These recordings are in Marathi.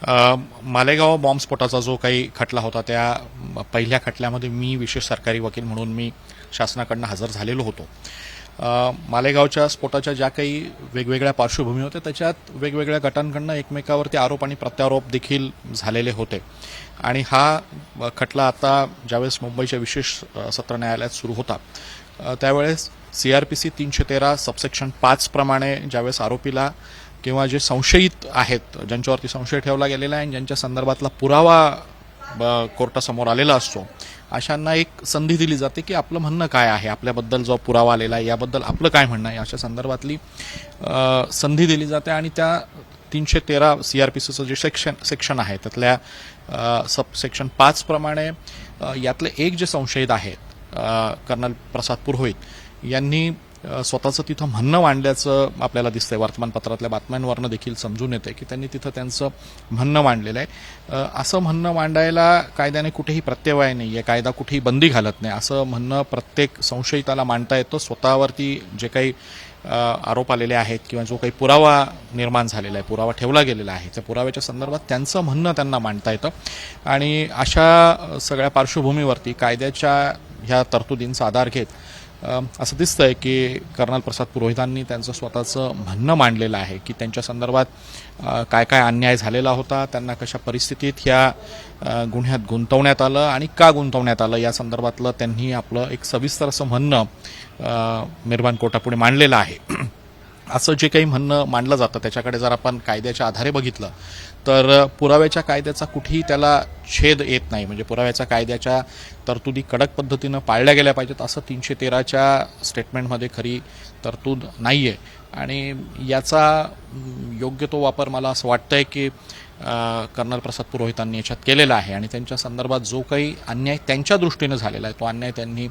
मालेगाव बॉम्बस्फोटाचा जो काही खटला होता त्या पहिल्या खटल्यामध्ये मी विशेष सरकारी वकील म्हणून मी शासनाकडनं हजर झालेलो होतो. मालेगावच्या स्फोटाच्या ज्या काही वेगवेगळ्या पार्श्वभूमी होत्या त्याच्यात वेगवेगळ्या गटांकडनं एकमेकावरती आरोप आणि प्रत्यारोप देखील झालेले होते आणि हा खटला आता ज्यावेळेस मुंबईच्या विशेष सत्र न्यायालयात सुरू होता त्यावेळेस CRPC 313 सबसेक्शन 5 प्रमाणे ज्यावेळेस आरोपीला किंवा जे संशयित आहेत ज्यांच्यावरती संशय ठेवला गेलेला आहे आणि ज्यांच्या संदर्भातला पुरावा कोर्टासमोर आलेला असतो अशांना एक संधी दिली जाते की आपलं म्हणणं काय आहे, आपल्याबद्दल जो पुरावा आलेला आहे याबद्दल आपलं काय म्हणणं आहे अशा संदर्भातली संधी दिली जाते आणि त्या 313 CRPCचं जे सेक्शन आहे त्यातल्या सबसेक्शन 5 प्रमाणे यातले एक जे संशयित आहेत कर्नल प्रसाद पुरोहित यांनी स्वतःचं तिथं म्हणणं मांडल्याचं आपल्याला दिसतंय. वर्तमानपत्रातल्या बातम्यांवरनं देखील समजून येते की त्यांनी तिथं त्यांचं म्हणणं मांडलेलं आहे. असं म्हणणं मांडायला कायद्याने कुठेही प्रत्यवाय नाही आहे, कायदा कुठेही बंदी घालत नाही. असं म्हणणं प्रत्येक संशयिताला मांडता येतं. स्वतःवरती जे काही आरोप आलेले आहेत किंवा जो काही पुरावा निर्माण झालेला आहे, पुरावा ठेवला गेलेला आहे, त्या पुराव्याच्या संदर्भात त्यांचं म्हणणं त्यांना मांडता येतं आणि अशा सगळ्या पार्श्वभूमीवरती कायद्याच्या ह्या तरतुदींचा आधार घेत असं दिसतंय की कर्नल प्रसाद पुरोहितांनी त्यांचं स्वतःचं म्हणणं मांडलेलं आहे की त्यांच्या संदर्भात काय काय अन्याय झालेला होता, त्यांना कशा परिस्थितीत ह्या गुन्ह्यात गुंतवण्यात आलं आणि का गुंतवण्यात आलं या संदर्भातलं त्यांनी आपलं एक सविस्तर असं म्हणणं मेहरबान कोर्टापुढे मांडलेलं आहे. असं जे काही म्हणणं मांडलं जातं त्याच्याकडे जर आपण कायद्याच्या आधारे बघितलं तर पुराव्याच्या कायद्याचा कुठेही त्याला छेद येत नाही. म्हणजे पुराव्याच्या कायद्याच्या तरतुदी कडक पद्धतीनं पाळल्या गेल्या पाहिजेत असं 313च्या स्टेटमेंटमध्ये खरी तरतूद नाही आहे आणि याचा योग्य तो वापर मला असं वाटतंय की कर्नल प्रसाद पुरोहितांनी याच्यात केलेला आहे आणि त्यांच्या संदर्भात जो काही अन्याय त्यांच्या दृष्टीनं झालेला आहे तो अन्याय त्यांनी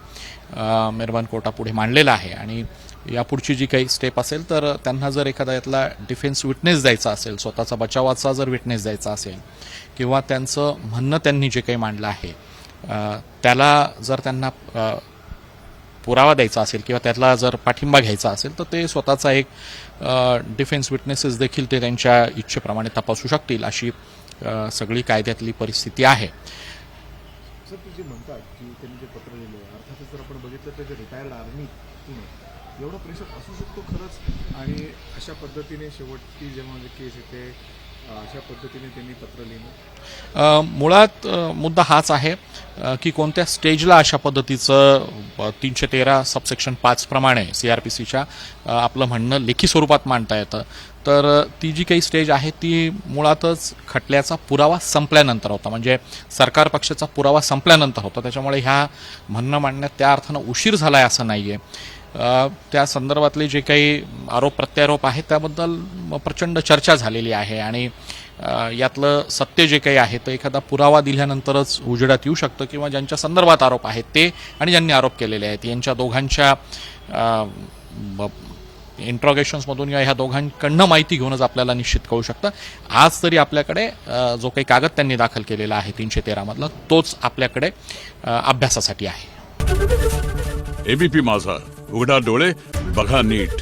मेहरबान कोर्टापुढे मांडलेला आहे आणि यापुढची जी काही स्टेप असेल तर त्यांना जर एखादा यातला डिफेन्स विटनेस द्यायचा असेल, स्वतःचा बचावाचा जर विटनेस द्यायचा असेल किंवा त्यांचं म्हणणं त्यांनी जे काही मांडलं आहे त्याला जर त्यांना पुरावा द्यायचा असेल किंवा त्यातला जर पाठिंबा घ्यायचा असेल तर ते स्वतःचा एक डिफेन्स विटनेसेस देखील ते त्यांच्या इच्छेप्रमाणे तपासू शकतील अशी सगळी कायद्यातली परिस्थिती आहे. सर ते जे म्हणतात की त्यांनी जे पत्र लिहिलं अर्थातच जर आपण बघितलं तर रिटायर्ड आर्मी एवढं प्रेशर असू शकतो खरंच आणि अशा पद्धतीने शेवटची जेव्हा केस येते अशा पद्धतीने त्यांनी पत्र लिहिलं. मुळात मुद्दा हाच आहे की कोणत्या स्टेजला अशा पद्धतीचं 313 सबसेक्शन 5 प्रमाणे CRPCच्या आपलं म्हणणं लेखी स्वरूपात मांडता येतं. तर ती जी काही स्टेज आहे ती मुळातच खटल्याचा पुरावा संपल्यानंतर होता, म्हणजे सरकार पक्षाचा पुरावा संपल्यानंतर होता. त्याच्यामुळे ह्या म्हणणं मांडण्यात त्या अर्थानं उशीर झाला आहे असं नाही आहे. त्या संदर्भातले जे काही आरोप प्रत्यारोप आहेत त्याबद्दल प्रचंड चर्चा झालेली आहे आणि यातलं सत्य जे काही आहे तर एखादा पुरावा दिल्यानंतरच उजेडात येऊ शकतं किंवा ज्यांच्या संदर्भात आरोप आहेत ते आणि ज्यांनी आरोप केलेले आहेत यांच्या दोघांच्या इंट्रॉगेशन्समधून किंवा ह्या दोघांकडनं माहिती घेऊनच आपल्याला निश्चित कळू शकतं. आज तरी आपल्याकडे जो काही कागद त्यांनी दाखल केलेला आहे 313 मधला तोच आपल्याकडे अभ्यासासाठी आहे. ABP माझा, उघडा डोळे बघा नीट.